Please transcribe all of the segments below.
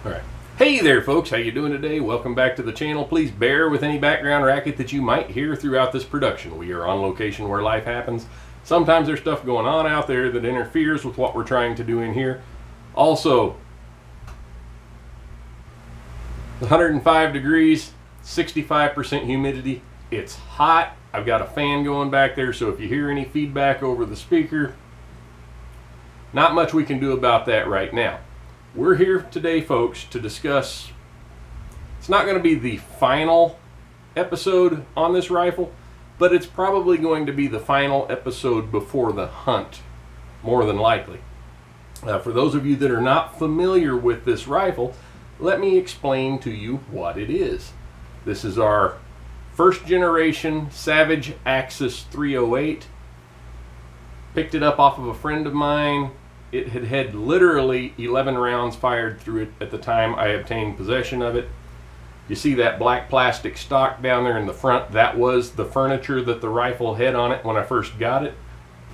Alright. Hey there folks, how you doing today? Welcome back to the channel. Please bear with any background racket that you might hear throughout this production. We are on location where life happens. Sometimes there's stuff going on out there that interferes with what we're trying to do in here. Also, 105 degrees, 65% humidity. It's hot. I've got a fan going back there, so if you hear any feedback over the speaker, not much we can do about that right now. We're here today, folks, to discuss, it's not going to be the final episode on this rifle, but it's probably going to be the final episode before the hunt, more than likely. For those of you that are not familiar with this rifle, let me explain to you what it is. This is our first generation Savage Axis 308. Picked it up off of a friend of mine. It had literally 11 rounds fired through it at the time I obtained possession of it. You see that black plastic stock down there in the front? That was the furniture that the rifle had on it when I first got it.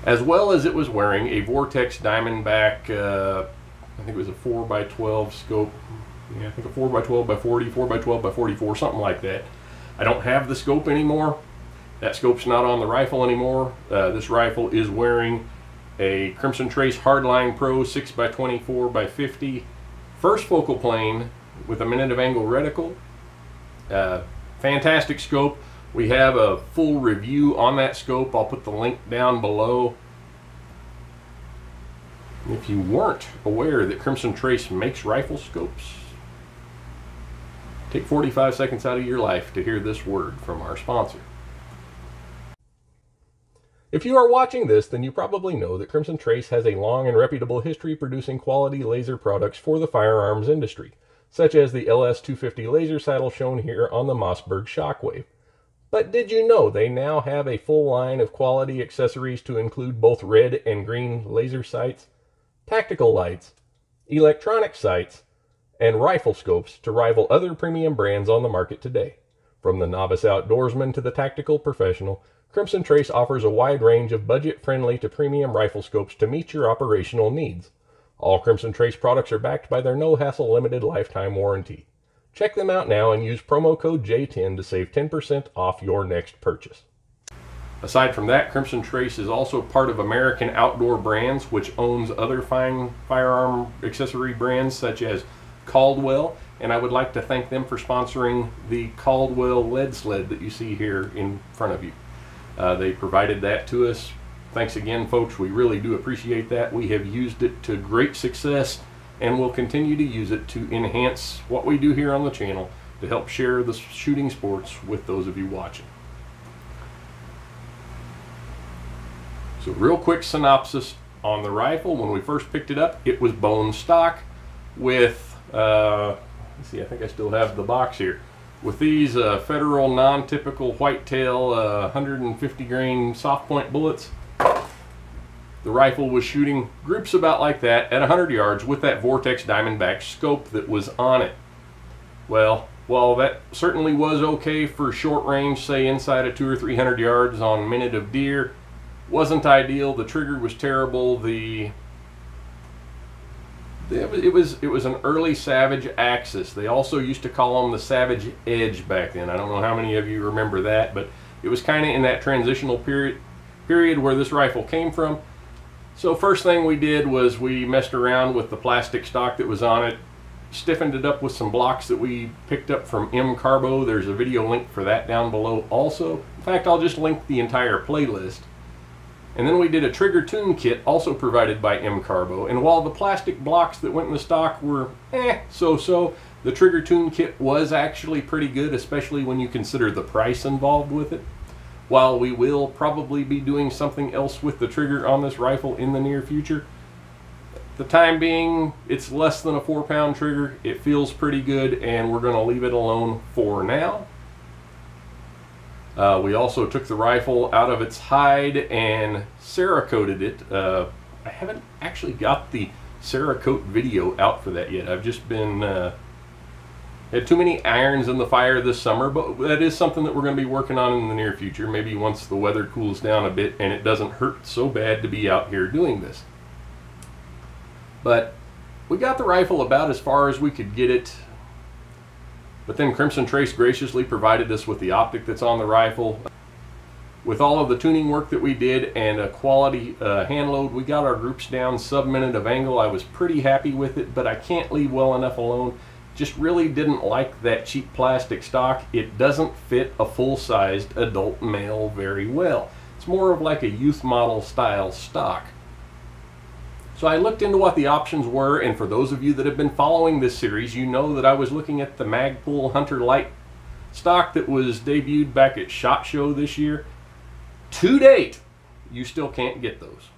As well as it was wearing a Vortex Diamondback, I think it was a 4x12 scope. Yeah, I think a 4x12x40, 4x12x44, something like that. I don't have the scope anymore. That scope's not on the rifle anymore. This rifle is wearing a Crimson Trace Hardline Pro 6x24x50 first focal plane with a minute of angle reticle. Fantastic scope. We have a full review on that scope. I'll put the link down below. If you weren't aware that Crimson Trace makes rifle scopes, take 45 seconds out of your life to hear this word from our sponsor. If you are watching this, then you probably know that Crimson Trace has a long and reputable history producing quality laser products for the firearms industry, such as the LS-250 laser saddle shown here on the Mossberg Shockwave. But did you know they now have a full line of quality accessories to include both red and green laser sights, tactical lights, electronic sights, and rifle scopes to rival other premium brands on the market today? From the novice outdoorsman to the tactical professional, Crimson Trace offers a wide range of budget-friendly to premium rifle scopes to meet your operational needs. All Crimson Trace products are backed by their no-hassle limited lifetime warranty. Check them out now and use promo code J10 to save 10% off your next purchase. Aside from that, Crimson Trace is also part of American Outdoor Brands, which owns other fine firearm accessory brands such as Caldwell, and I would like to thank them for sponsoring the Caldwell lead sled that you see here in front of you. They provided that to us. Thanks again, folks. We really do appreciate that. We have used it to great success and will continue to use it to enhance what we do here on the channel to help share the shooting sports with those of you watching. So real quick synopsis on the rifle. When we first picked it up, it was bone stock with, let's see, I think I still have the box here. With these Federal non-typical whitetail 150 grain soft point bullets. The rifle was shooting groups about like that at 100 yards with that Vortex Diamondback scope that was on it. Well, while that certainly was okay for short range, say inside of 200 or 300 yards on minute of deer, wasn't ideal. The trigger was terrible. It was an early Savage Axis. They also used to call them the Savage Edge back then. I don't know how many of you remember that, but it was kind of in that transitional period where this rifle came from. So first thing we did was we messed around with the plastic stock that was on it, stiffened it up with some blocks that we picked up from M Carbo. There's a video link for that down below also. In fact, I'll just link the entire playlist. And then we did a trigger tune kit also provided by M Carbo. And while the plastic blocks that went in the stock were so-so, the trigger tune kit was actually pretty good, especially when you consider the price involved with it. While we will probably be doing something else with the trigger on this rifle in the near future, the time being, it's less than a 4-pound trigger. It feels pretty good, and we're going to leave it alone for now. We also took the rifle out of its hide and Cerakoted it. I haven't actually got the Cerakote video out for that yet. I've just been had too many irons in the fire this summer, but that is something that we're going to be working on in the near future. Maybe once the weather cools down a bit and it doesn't hurt so bad to be out here doing this. But we got the rifle about as far as we could get it, but then Crimson Trace graciously provided us with the optic that's on the rifle. With all of the tuning work that we did and a quality hand load, we got our groups down sub-minute of angle. I was pretty happy with it, but I can't leave well enough alone. Just really didn't like that cheap plastic stock. It doesn't fit a full-sized adult male very well. It's more of like a youth model style stock. So I looked into what the options were, and for those of you that have been following this series, you know that I was looking at the Magpul Hunter Light stock that was debuted back at SHOT Show this year. To date, you still can't get those.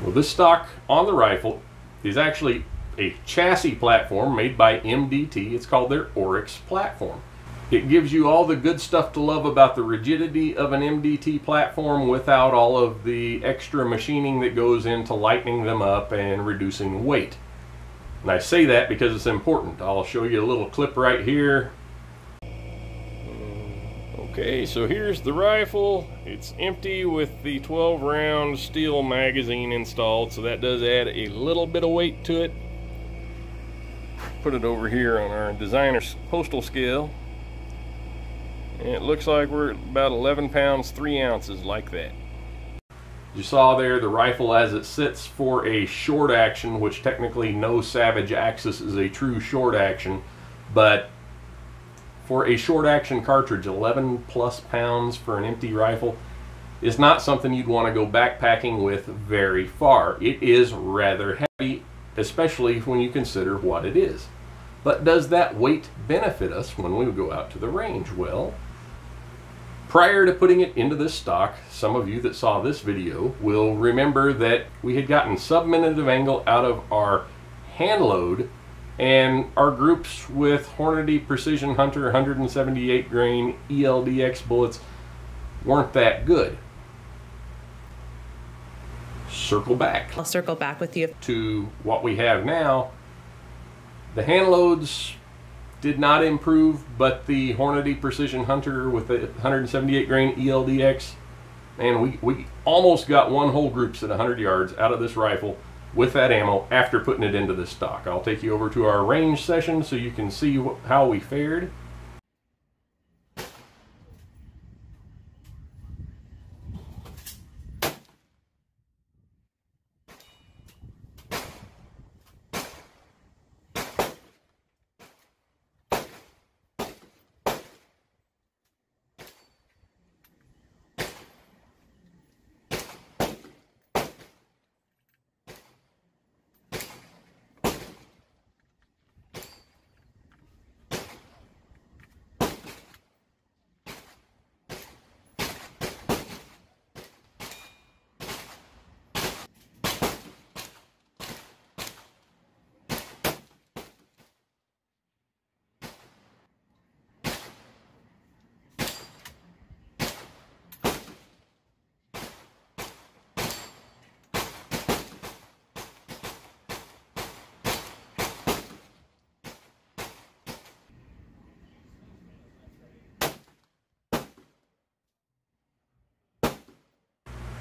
Well, this stock on the rifle is actually a chassis platform made by MDT. It's called their ORYX platform. It gives you all the good stuff to love about the rigidity of an MDT platform without all of the extra machining that goes into lightening them up and reducing weight. And I say that because it's important. I'll show you a little clip right here. Okay, so here's the rifle. It's empty with the 12-round steel magazine installed, so that does add a little bit of weight to it. Put it over here on our designer's postal scale. And it looks like we're at about 11 pounds, 3 ounces, like that. You saw there the rifle as it sits for a short action, which technically no Savage Axis is a true short action, but for a short action cartridge, 11 plus pounds for an empty rifle is not something you'd want to go backpacking with very far. It is rather heavy, especially when you consider what it is. But does that weight benefit us when we go out to the range? Well, prior to putting it into this stock, some of you that saw this video will remember that we had gotten sub-minute of angle out of our hand load, and our groups with Hornady Precision Hunter 178 grain ELDX bullets weren't that good. Circle back. I'll circle back with you to what we have now. The hand loads did not improve, but the Hornady Precision Hunter with the 178 grain ELDX, and we almost got one whole groups at 100 yards out of this rifle with that ammo after putting it into this stock. I'll take you over to our range session so you can see how we fared.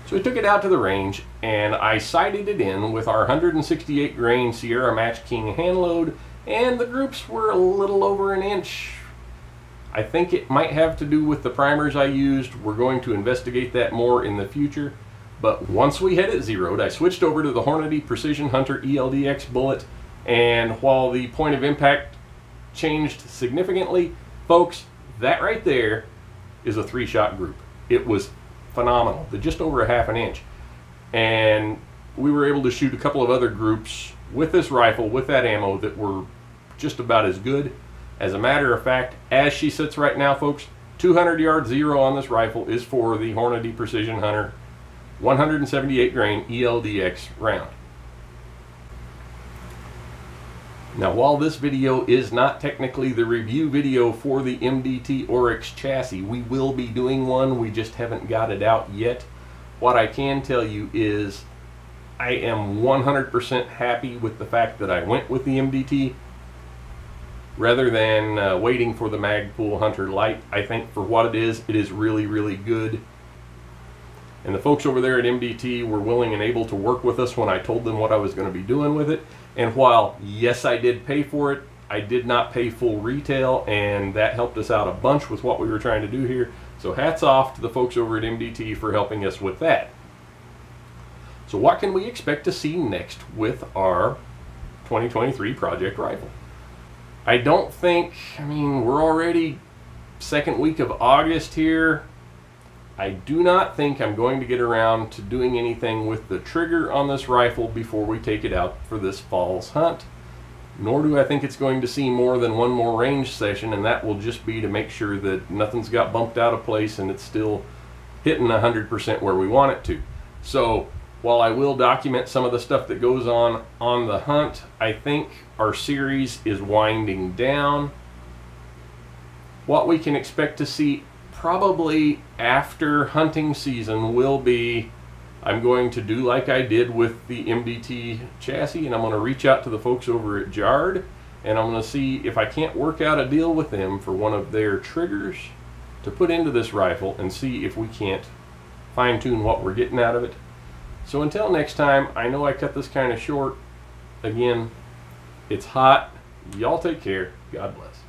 So we took it out to the range, and I sighted it in with our 168 grain Sierra Match King hand load, and the groups were a little over an inch. I think it might have to do with the primers I used. We're going to investigate that more in the future. But once we had it zeroed, I switched over to the Hornady Precision Hunter ELDX bullet, and while the point of impact changed significantly, folks, that right there is a 3-shot group. It was phenomenal, just over a half an inch, and we were able to shoot a couple of other groups with this rifle with that ammo that were just about as good. As a matter of fact, as she sits right now, folks, 200 yard zero on this rifle is for the Hornady Precision Hunter 178 grain ELDX round. Now, while this video is not technically the review video for the MDT ORYX chassis, we will be doing one. We just haven't got it out yet. What I can tell you is I am 100% happy with the fact that I went with the MDT rather than waiting for the Magpul Hunter Light. I think for what it is really, really good. And the folks over there at MDT were willing and able to work with us when I told them what I was going to be doing with it. And while, yes, I did pay for it, I did not pay full retail, and that helped us out a bunch with what we were trying to do here. So hats off to the folks over at MDT for helping us with that. So what can we expect to see next with our 2023 project rifle? I don't think, I mean, we're already second week of August here. I do not think I'm going to get around to doing anything with the trigger on this rifle before we take it out for this fall's hunt. Nor do I think it's going to see more than one more range session, and that will just be to make sure that nothing's got bumped out of place and it's still hitting 100% where we want it to. So while I will document some of the stuff that goes on the hunt, I think our series is winding down. What we can expect to see probably after hunting season will be, I'm going to do like I did with the MDT chassis, and I'm going to reach out to the folks over at Jard, and I'm going to see if I can't work out a deal with them for one of their triggers to put into this rifle and see if we can't fine-tune what we're getting out of it. So until next time, I know I cut this kind of short. Again, it's hot. Y'all take care. God bless.